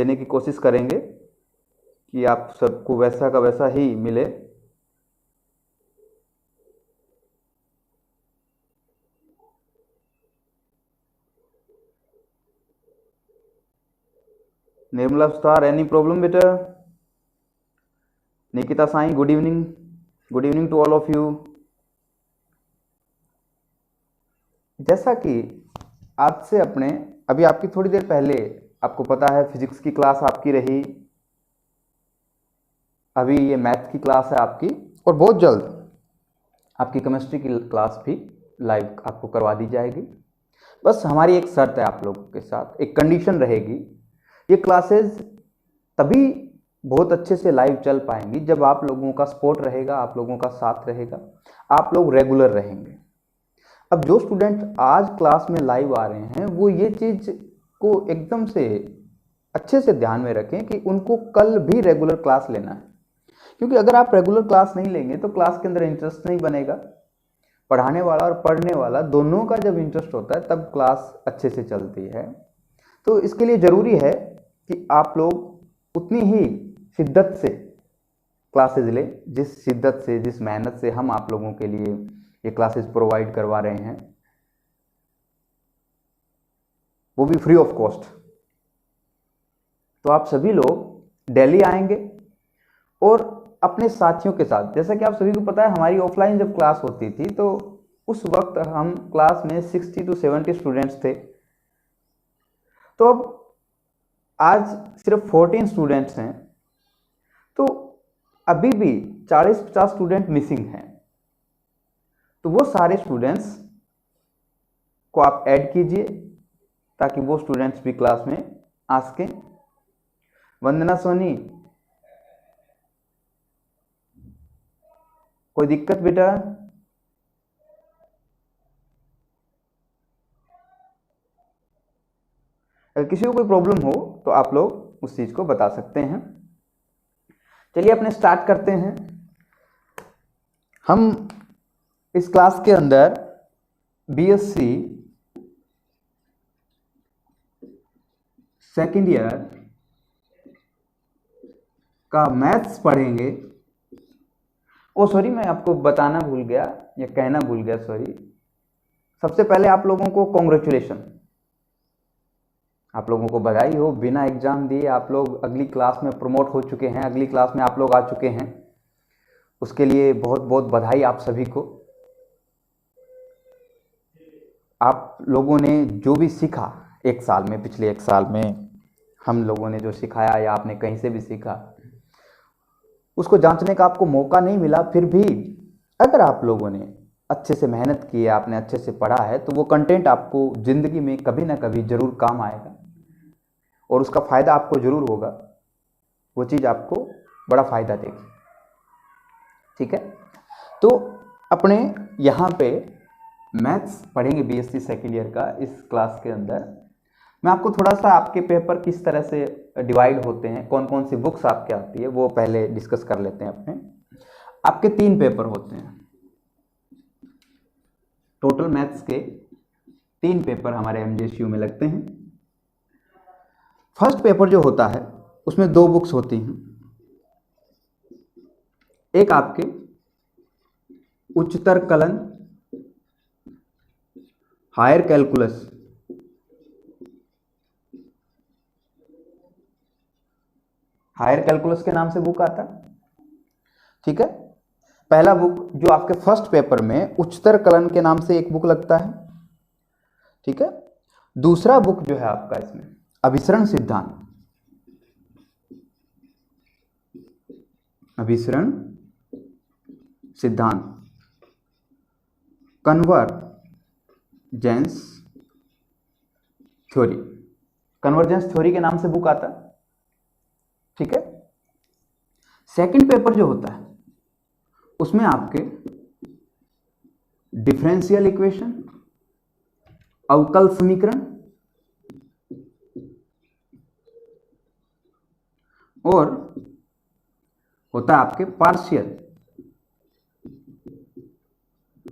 देने की कोशिश करेंगे कि आप सबको वैसा का वैसा ही मिले। निर्मला सुतार, एनी प्रॉब्लम बेटा? Nikita Sai, good evening, good evening to all of you. जैसा कि आज से अभी आपकी थोड़ी देर पहले आपको पता है फिजिक्स की क्लास आपकी रही, अभी ये मैथ की क्लास है आपकी, और बहुत जल्द आपकी केमिस्ट्री की क्लास भी लाइव आपको करवा दी जाएगी। बस हमारी एक शर्त है आप लोगों के साथ, एक कंडीशन रहेगी, ये क्लासेस तभी बहुत अच्छे से लाइव चल पाएंगी जब आप लोगों का सपोर्ट रहेगा, आप लोगों का साथ रहेगा, आप लोग रेगुलर रहेंगे। अब जो स्टूडेंट आज क्लास में लाइव आ रहे हैं वो ये चीज़ को एकदम से अच्छे से ध्यान में रखें कि उनको कल भी रेगुलर क्लास लेना है, क्योंकि अगर आप रेगुलर क्लास नहीं लेंगे तो क्लास के अंदर इंटरेस्ट नहीं बनेगा। पढ़ाने वाला और पढ़ने वाला दोनों का जब इंटरेस्ट होता है तब क्लास अच्छे से चलती है। तो इसके लिए ज़रूरी है कि आप लोग उतनी ही शिद्दत से क्लासेज लें, जिस शिद्दत से, जिस मेहनत से हम आप लोगों के लिए ये क्लासेस प्रोवाइड करवा रहे हैं, वो भी फ्री ऑफ कॉस्ट। तो आप सभी लोग दिल्ली आएंगे और अपने साथियों के साथ, जैसा कि आप सभी को पता है हमारी ऑफलाइन जब क्लास होती थी तो उस वक्त हम क्लास में 60 to 70 स्टूडेंट्स थे। तो अब आज सिर्फ 14 स्टूडेंट्स हैं, तो अभी भी 40-50 स्टूडेंट मिसिंग हैं। तो वो सारे स्टूडेंट्स को आप ऐड कीजिए ताकि वो स्टूडेंट्स भी क्लास में आ सकें। वंदना सोनी, कोई दिक्कत बेटा? अगर किसी को कोई प्रॉब्लम हो तो आप लोग उस चीज को बता सकते हैं। चलिए अपने स्टार्ट करते हैं। हम इस क्लास के अंदर बीएससी सेकेंड ईयर का मैथ्स पढ़ेंगे। ओ सॉरी, मैं आपको बताना भूल गया या कहना भूल गया, सॉरी। सबसे पहले आप लोगों को कॉन्ग्रेचुलेशन, आप लोगों को बधाई हो, बिना एग्जाम दिए आप लोग अगली क्लास में प्रमोट हो चुके हैं, अगली क्लास में आप लोग आ चुके हैं। उसके लिए बहुत बहुत बधाई आप सभी को। आप लोगों ने जो भी सीखा एक साल में, पिछले एक साल में हम लोगों ने जो सिखाया या आपने कहीं से भी सीखा, उसको जांचने का आपको मौका नहीं मिला, फिर भी अगर आप लोगों ने अच्छे से मेहनत की है, आपने अच्छे से पढ़ा है, तो वो कंटेंट आपको ज़िंदगी में कभी ना कभी ज़रूर काम आएगा और उसका फ़ायदा आपको ज़रूर होगा। वो चीज़ आपको बड़ा फ़ायदा देगी, ठीक है? तो अपने यहाँ पे मैथ्स पढ़ेंगे बीएससी सेकेंड ईयर का। इस क्लास के अंदर मैं आपको थोड़ा सा आपके पेपर किस तरह से डिवाइड होते हैं, कौन कौन सी बुक्स आपके आती है, वो पहले डिस्कस कर लेते हैं अपने। आपके 3 पेपर होते हैं टोटल मैथ्स के, 3 पेपर हमारे एमजेएसयू में लगते हैं। फर्स्ट पेपर जो होता है उसमें 2 बुक्स होती हैं। एक आपके उच्चतर कलन, हायर कैलकुलस, हायर कैलकुलस के नाम से बुक आता है, ठीक है? पहला बुक जो आपके फर्स्ट पेपर में उच्चतर कलन के नाम से एक बुक लगता है, ठीक है? दूसरा बुक जो है आपका इसमें अभिसरण सिद्धांत, अभिसरण सिद्धांत, कन्वर्जेंस थ्योरी, कन्वर्जेंस थ्योरी के नाम से बुक आता है, ठीक है? सेकंड पेपर जो होता है उसमें आपके डिफरेंशियल इक्वेशन, अवकल समीकरण और होता है आपके पार्शियल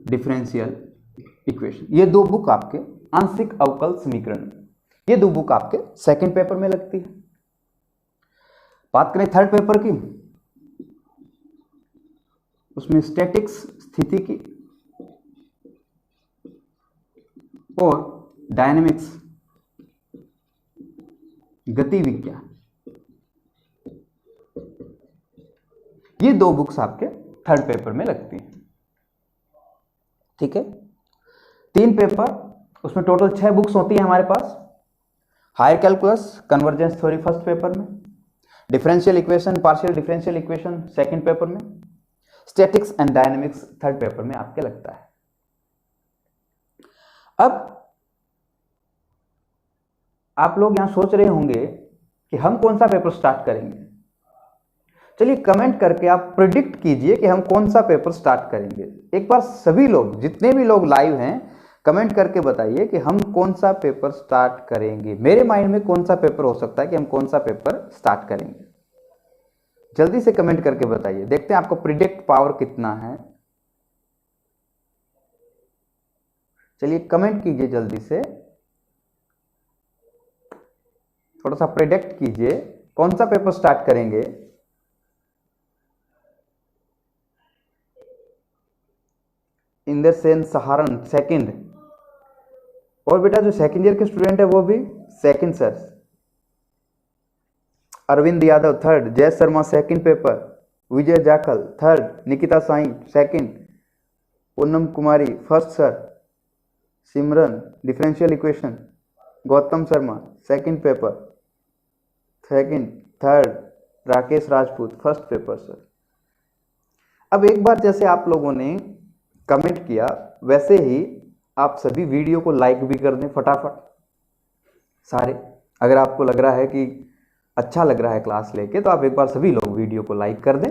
डिफरेंशियल इक्वेशन। ये 2 बुक आपके आंशिक अवकल समीकरण, ये 2 बुक आपके सेकंड पेपर में लगती है। बात करें थर्ड पेपर की, उसमें स्टैटिक्स स्थिति की और डायनेमिक्स गति विज्ञान, ये दो बुक्स आपके थर्ड पेपर में लगती हैं। ठीक है, 3 पेपर, उसमें टोटल 6 बुक्स होती हैं हमारे पास। Higher calculus convergence theory first paper में, differential equation partial differential equation second paper में, statics and dynamics third paper में आपके लगता है। अब आप लोग यहां सोच रहे होंगे कि हम कौन सा पेपर स्टार्ट करेंगे। चलिए कमेंट करके आप प्रिडिक्ट कीजिए कि हम कौन सा पेपर स्टार्ट करेंगे। एक बार सभी लोग, जितने भी लोग लाइव हैं, कमेंट करके बताइए कि हम कौन सा पेपर स्टार्ट करेंगे। मेरे माइंड में कौन सा पेपर हो सकता है कि हम कौन सा पेपर स्टार्ट करेंगे। जल्दी से कमेंट करके बताइए, देखते हैं आपको प्रिडिक्ट पावर कितना है। चलिए कमेंट कीजिए जल्दी से, थोड़ा सा प्रिडिक्ट कीजिए कौन सा पेपर स्टार्ट करेंगे। इंदर सेन सहारन सेकंड, और बेटा जो सेकंड ईयर के स्टूडेंट है वो भी second sir. Arvind Yadav third, Jay Sharma second paper, Vijay Jakhal third, Nikita Sai second, Poonam Kumari first sir, Simran differential equation, Gautam Sharma second paper second, third Rakesh Rajput first paper sir. अब एक बार जैसे आप लोगों ने कमेंट किया वैसे ही आप सभी वीडियो को लाइक भी कर दें फटाफट सारे। अगर आपको लग रहा है कि अच्छा लग रहा है क्लास लेके, तो आप एक बार सभी लोग वीडियो को लाइक कर दें।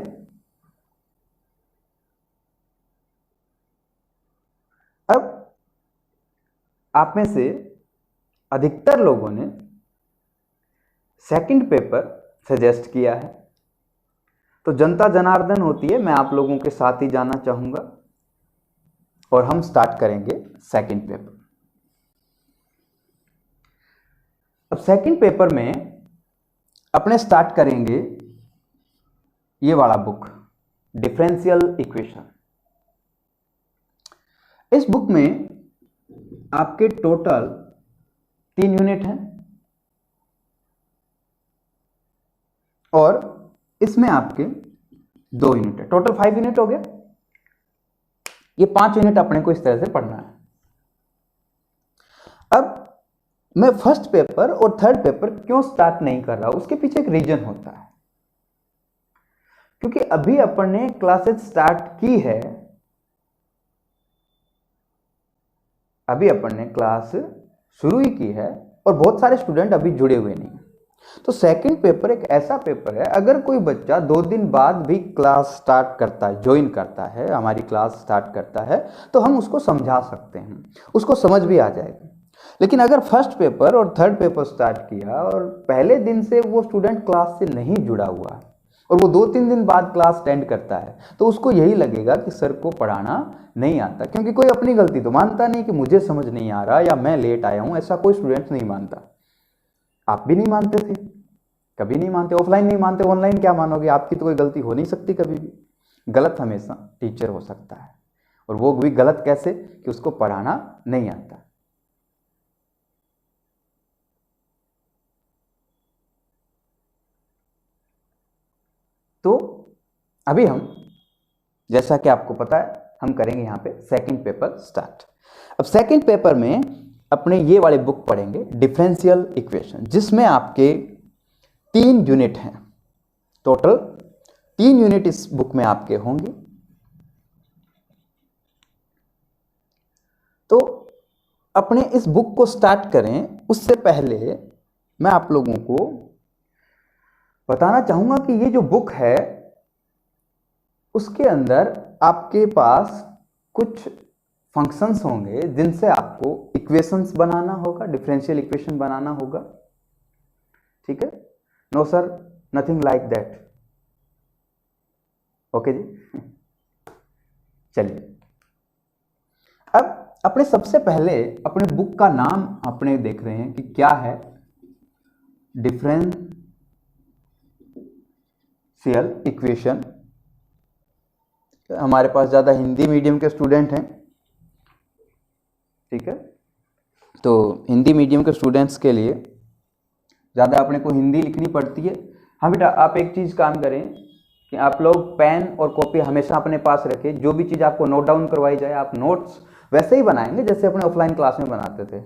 अब आप में से अधिकतर लोगों ने सेकंड पेपर सजेस्ट किया है, तो जनता जनार्दन होती है, मैं आप लोगों के साथ ही जाना चाहूंगा और हम स्टार्ट करेंगे सेकंड पेपर। अब सेकंड पेपर में अपने स्टार्ट करेंगे ये वाला बुक डिफरेंशियल इक्वेशन। इस बुक में आपके टोटल 3 यूनिट हैं और इसमें आपके 2 यूनिट है, टोटल 5 यूनिट हो गया। ये 5 यूनिट अपने को इस तरह से पढ़ना है। अब मैं फर्स्ट पेपर और थर्ड पेपर क्यों स्टार्ट नहीं कर रहा हूं, उसके पीछे एक रीजन होता है। क्योंकि अभी अपन ने क्लासेस स्टार्ट की है, अभी अपन ने क्लास शुरू ही की है और बहुत सारे स्टूडेंट अभी जुड़े हुए नहीं हैं। तो सेकंड पेपर एक ऐसा पेपर है, अगर कोई बच्चा 2 दिन बाद भी क्लास स्टार्ट करता है, ज्वाइन करता है, हमारी क्लास स्टार्ट करता है, तो हम उसको समझा सकते हैं, उसको समझ भी आ जाएगा। लेकिन अगर फर्स्ट पेपर और थर्ड पेपर स्टार्ट किया और पहले दिन से वो स्टूडेंट क्लास से नहीं जुड़ा हुआ और वो 2-3 दिन बाद क्लास अटेंड करता है, तो उसको यही लगेगा कि सर को पढ़ाना नहीं आता। क्योंकि कोई अपनी गलती तो मानता नहीं कि मुझे समझ नहीं आ रहा या मैं लेट आया हूं, ऐसा कोई स्टूडेंट नहीं मानता। आप भी नहीं मानते थे, कभी नहीं मानते, ऑफलाइन नहीं मानते, ऑनलाइन क्या मानोगे। आपकी तो कोई गलती हो नहीं सकती कभी भी। गलत हमेशा टीचर हो सकता है, और वो भी गलत कैसे कि उसको पढ़ाना नहीं आता। तो अभी हम, जैसा कि आपको पता है, हम करेंगे यहां पे सेकंड पेपर स्टार्ट। अब सेकंड पेपर में अपने ये वाले बुक पढ़ेंगे डिफरेंशियल इक्वेशन, जिसमें आपके 3 यूनिट हैं। टोटल 3 यूनिट इस बुक में आपके होंगे। तो अपने इस बुक को स्टार्ट करें उससे पहले मैं आप लोगों को बताना चाहूंगा कि ये जो बुक है उसके अंदर आपके पास कुछ फंक्शंस होंगे जिनसे आपको इक्वेशंस बनाना होगा, डिफरेंशियल इक्वेशन बनाना होगा। ठीक है, no sir, nothing like that. Okay ji. चलिए, अब अपने सबसे पहले अपने बुक का नाम अपने देख रहे हैं कि क्या है, डिफरेंशियल इक्वेशन। हमारे पास ज़्यादा हिंदी मीडियम के स्टूडेंट हैं, ठीक है, तो हिंदी मीडियम के स्टूडेंट्स के लिए ज़्यादा अपने को हिंदी लिखनी पड़ती है। हाँ बेटा, आप एक चीज़ काम करें कि आप लोग पेन और कॉपी हमेशा अपने पास रखें। जो भी चीज़ आपको नोट डाउन करवाई जाए आप नोट्स वैसे ही बनाएंगे जैसे अपने ऑफलाइन क्लास में बनाते थे।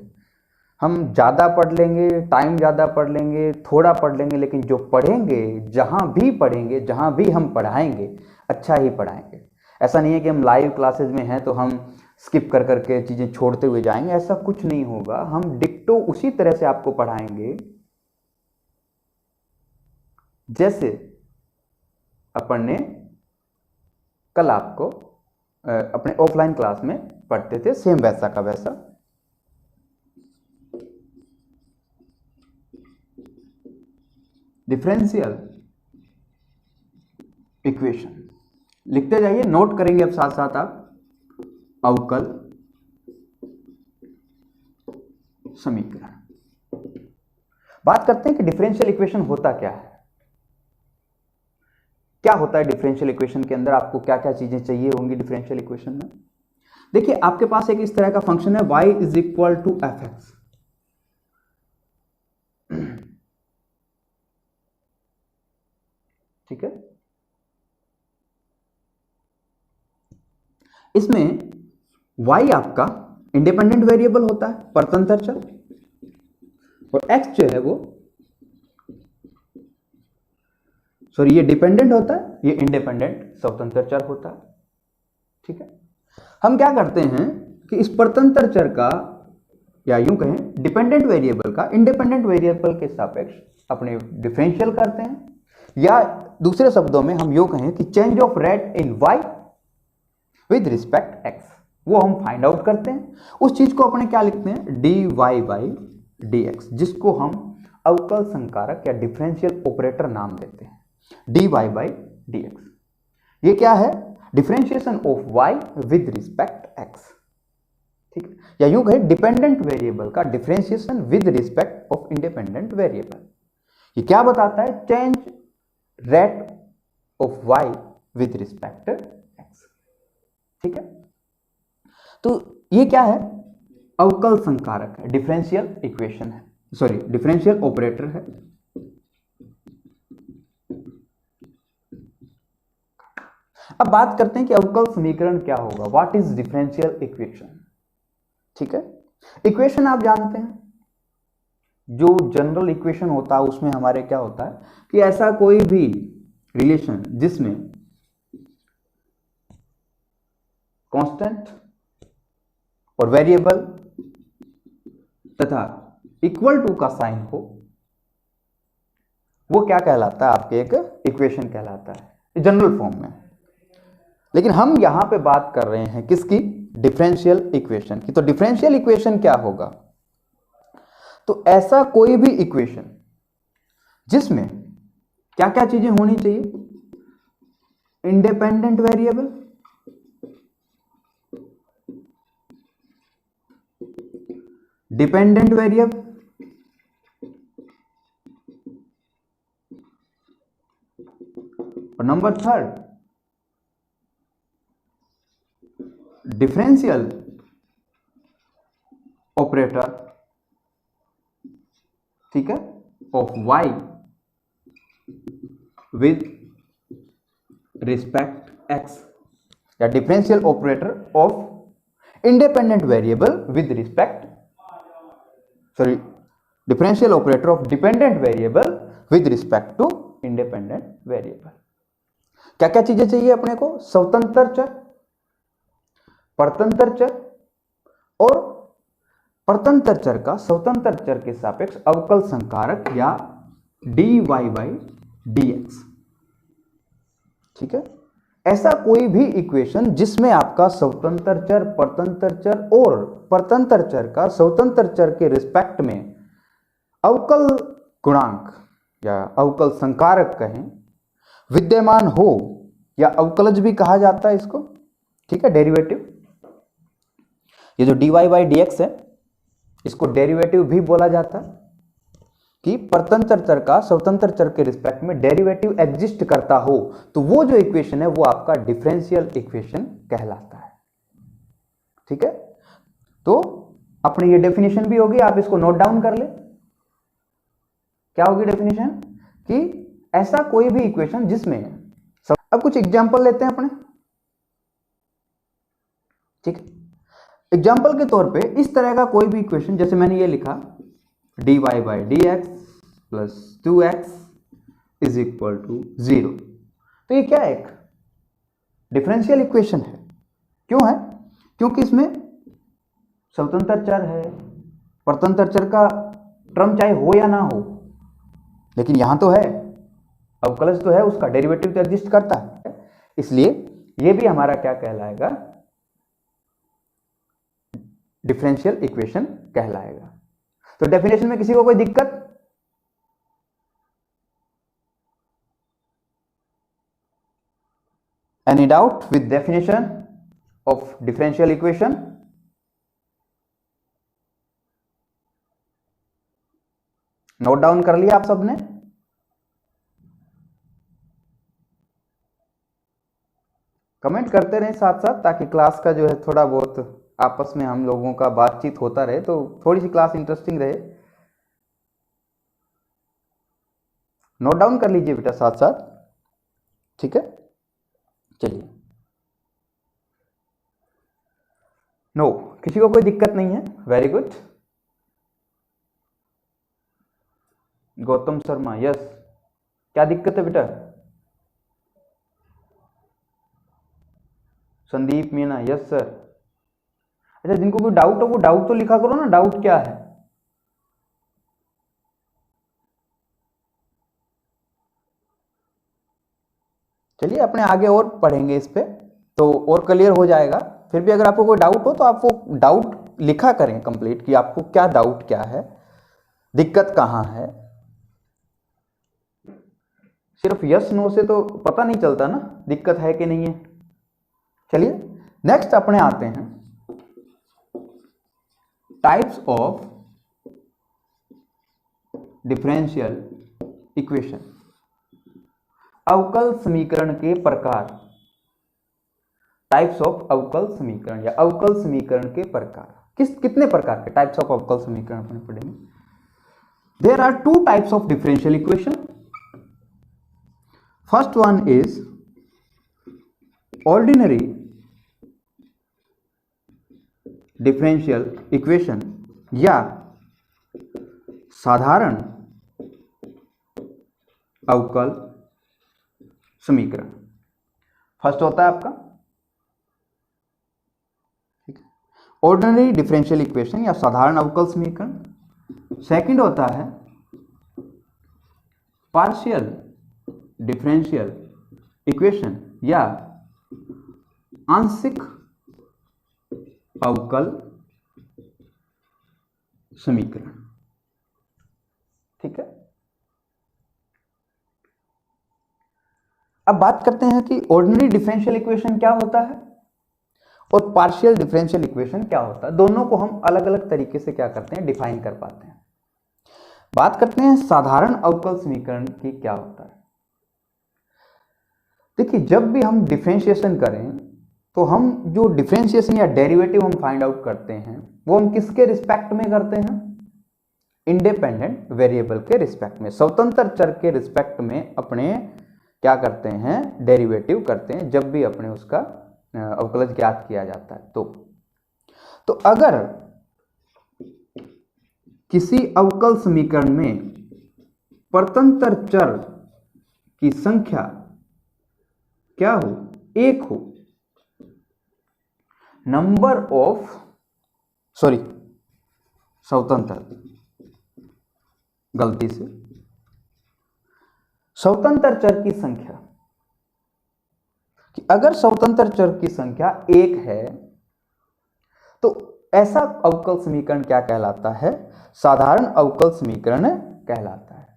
हम ज़्यादा पढ़ लेंगे, टाइम ज़्यादा पढ़ लेंगे, थोड़ा पढ़ लेंगे, लेकिन जो पढ़ेंगे, जहाँ भी पढ़ेंगे, जहाँ भी हम पढ़ाएंगे, अच्छा ही पढ़ाएंगे। ऐसा नहीं है कि हम लाइव क्लासेज में हैं तो हम स्किप कर करके चीज़ें छोड़ते हुए जाएंगे, ऐसा कुछ नहीं होगा। हम डिक्टो उसी तरह से आपको पढ़ाएंगे जैसे अपन ने कल आपको अपने ऑफलाइन क्लास में पढ़ते थे, सेम वैसा का वैसा। डिफरेंशियल इक्वेशन लिखते जाइए, नोट करेंगे अब साथ साथ आप। अवकल समीकरण। बात करते हैं कि डिफरेंशियल इक्वेशन होता क्या है। क्या होता है डिफरेंशियल इक्वेशन के अंदर, आपको क्या क्या चीजें चाहिए होंगी डिफरेंशियल इक्वेशन में। देखिए, आपके पास एक इस तरह का फंक्शन है y is equal to F X. ठीक है, इसमें y आपका इंडिपेंडेंट वेरिएबल होता है, परतंत्र चर, और x जो है वो, सॉरी, ये डिपेंडेंट होता है, ये इंडिपेंडेंट स्वतंत्र चर होता है। ठीक है, हम क्या करते हैं कि इस परतंत्र चर का, या यूं कहें डिपेंडेंट वेरिएबल का इंडिपेंडेंट वेरिएबल के सापेक्ष अपने डिफरेंशियल करते हैं, या दूसरे शब्दों में हम यूं कहें कि change of rate in y with respect x, वो हम फाइंड आउट करते हैं। उस चीज को अपने क्या लिखते हैं, dy बाई dx, जिसको हम अवकल संकारक या डिफरेंशियल ऑपरेटर नाम देते हैं, dy बाई dx। ये क्या है, differentiation of y with respect x। ठीक है, या यूं कहें डिपेंडेंट वेरिएबल का differentiation with respect of independent variable. ये क्या बताता है, change rate of y with respect x। ठीक है, तो ये क्या है, अवकल संकारक है, डिफरेंशियल इक्वेशन है, सॉरी डिफरेंशियल ऑपरेटर है। अब बात करते हैं कि अवकल समीकरण क्या होगा, व्हाट इज डिफरेंशियल इक्वेशन। ठीक है, इक्वेशन आप जानते हैं, जो जनरल इक्वेशन होता है उसमें हमारे क्या होता है कि ऐसा कोई भी रिलेशन जिसमें कांस्टेंट और वेरिएबल तथा इक्वल टू का साइन हो, वो क्या कहलाता है, आपके एक इक्वेशन कहलाता है जनरल फॉर्म में। लेकिन हम यहां पे बात कर रहे हैं किसकी, डिफरेंशियल इक्वेशन की। तो डिफरेंशियल इक्वेशन क्या होगा, तो ऐसा कोई भी इक्वेशन जिसमें क्या क्या चीजें होनी चाहिए, इंडिपेंडेंट वेरिएबल, डिपेंडेंट वेरिएबल, और नंबर थर्ड डिफरेंशियल ऑपरेटर, ठीक है, of y with respect x, या differential operator of independent variable with respect, sorry differential operator of dependent variable with respect to independent variable. क्या क्या चीजें चाहिए अपने को, स्वतंत्र चर, परतंत्र चर, और परतंत्र चर का स्वतंत्र चर के सापेक्ष अवकल संकारक या dy बाई dx। ठीक है, ऐसा कोई भी इक्वेशन जिसमें आपका स्वतंत्र चर, परतंत्र चर और परतंत्र चर का स्वतंत्र चर के रिस्पेक्ट में अवकल गुणांक या अवकल संकारक कहें विद्यमान हो, या अवकलज भी कहा जाता है इसको। ठीक है, डेरिवेटिव, ये जो dy बाई dx है इसको डेरिवेटिव भी बोला जाता है। कि परतंत्र चर का स्वतंत्र चर के रिस्पेक्ट में डेरिवेटिव एग्जिस्ट करता हो तो वो जो इक्वेशन है वो आपका डिफरेंशियल इक्वेशन कहलाता है। ठीक है, तो अपनी ये डेफिनेशन भी होगी, आप इसको नोट डाउन कर ले। क्या होगी डेफिनेशन? कि ऐसा कोई भी इक्वेशन जिसमें अब कुछ एग्जांपल लेते हैं अपने। ठीक है, एग्जांपल के तौर पे इस तरह का कोई भी इक्वेशन, जैसे मैंने ये लिखा dy by D X plus 2x is equal to 0, तो ये क्या है? एक डिफरेंशियल इक्वेशन है। क्यों है? क्योंकि इसमें स्वतंत्र चर है, परतंत्र चर का टर्म चाहे हो या ना हो, लेकिन यहां तो है, अवकलज तो है, उसका डेरिवेटिव तो एग्जिस्ट करता है, इसलिए ये भी हमारा क्या कहलाएगा? डिफरेंशियल इक्वेशन कहलाएगा। तो डेफिनेशन में किसी को कोई दिक्कत? Any doubt with definition of differential equation? Note down कर लिया आप सबने? कमेंट करते रहें साथ साथ, ताकि क्लास का जो है थोड़ा बहुत आपस में हम लोगों का बातचीत होता रहे, तो थोड़ी सी क्लास इंटरेस्टिंग रहे। नोट डाउन कर लीजिए बेटा साथ साथ। ठीक है, चलिए। नो, किसी को कोई दिक्कत नहीं है? Very good. Gautam Sharma, yes. क्या दिक्कत है बेटा? Sandeep Meena, yes sir. अच्छा, जिनको कोई डाउट हो वो डाउट तो लिखा करो ना, डाउट क्या है? चलिए अपने आगे और पढ़ेंगे इस पे, तो और क्लियर हो जाएगा। फिर भी अगर आपको कोई डाउट हो तो आप वो डाउट लिखा करें कंप्लीट, कि आपको क्या डाउट, क्या है, दिक्कत कहाँ है। सिर्फ यस नो से तो पता नहीं चलता ना दिक्कत है कि नहीं है। चलिए नेक्स्ट अपने आते हैं टाइप्स ऑफ डिफरेंशियल इक्वेशन, अवकल समीकरण के प्रकार। टाइप्स ऑफ अवकल समीकरण या अवकल समीकरण के प्रकार। कितने प्रकार के टाइप्स ऑफ अवकल समीकरण अपने पढ़ेंगे? There are two types of differential equation. First one is ordinary differential equation या साधारण अवकल समीकरण। फर्स्ट होता है आपका, ठीक है, ऑर्डिनरी डिफरेंशियल इक्वेशन या साधारण अवकल समीकरण। सेकंड होता है पार्शियल डिफरेंशियल इक्वेशन या आंशिक अवकल समीकरण। ठीक है, अब बात करते हैं कि ऑर्डिनरी डिफरेंशियल इक्वेशन क्या होता है और पार्शियल डिफरेंशियल इक्वेशन क्या होता है। दोनों को हम अलग अलग तरीके से क्या करते हैं, डिफाइन कर पाते हैं। बात करते हैं साधारण अवकल समीकरण की क्या होता है। देखिए, जब भी हम डिफरेंशिएशन करें तो हम जो डिफरेंशिएशन या डेरिवेटिव हम फाइंड आउट करते हैं वो हम किसके रिस्पेक्ट में करते हैं? इंडिपेंडेंट वेरिएबल के रिस्पेक्ट में, स्वतंत्र चर के रिस्पेक्ट में अपने क्या करते हैं, डेरिवेटिव करते हैं, जब भी अपने उसका अवकलज ज्ञात किया जाता है। तो अगर किसी अवकल समीकरण में परतंत्र चर की संख्या क्या हो, एक हो, नंबर ऑफ स्वतंत्र, गलती से स्वतंत्र चर की संख्या, कि अगर स्वतंत्र चर की संख्या एक है तो ऐसा अवकल समीकरण क्या कहलाता है? साधारण अवकल समीकरण कहलाता है।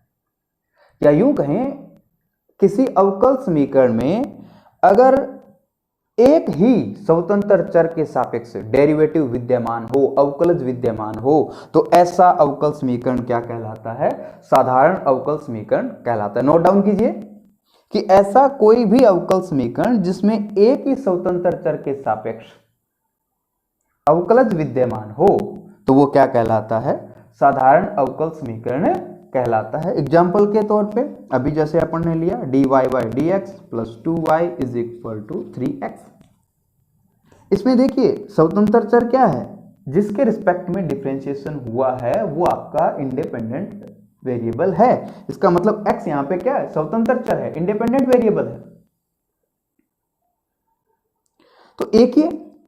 या यूं कहें, किसी अवकल समीकरण में अगर एक ही स्वतंत्र चर के सापेक्ष डेरिवेटिव विद्यमान हो, अवकलज विद्यमान हो, तो ऐसा अवकल समीकरण क्या कहलाता है? साधारण अवकल समीकरण कहलाता है। नोट डाउन कीजिए कि ऐसा कोई भी अवकल समीकरण जिसमें एक ही स्वतंत्र चर के सापेक्ष अवकलज विद्यमान हो तो वो क्या कहलाता है? साधारण अवकल समीकरण कहलाता है। एग्जाम्पल के तौर पे अभी जैसे अपन ने लिया dy by D X plus 2y is equal to 3x। इसमें देखिए स्वतंत्र चर क्या है? जिसके रिस्पेक्ट में डिफरेंशिएशन हुआ है वो आपका इंडिपेंडेंट वेरिएबल है। इसका मतलब x यहां पे क्या है? स्वतंत्र चर है, इंडिपेंडेंट वेरिएबल है। तो एक ये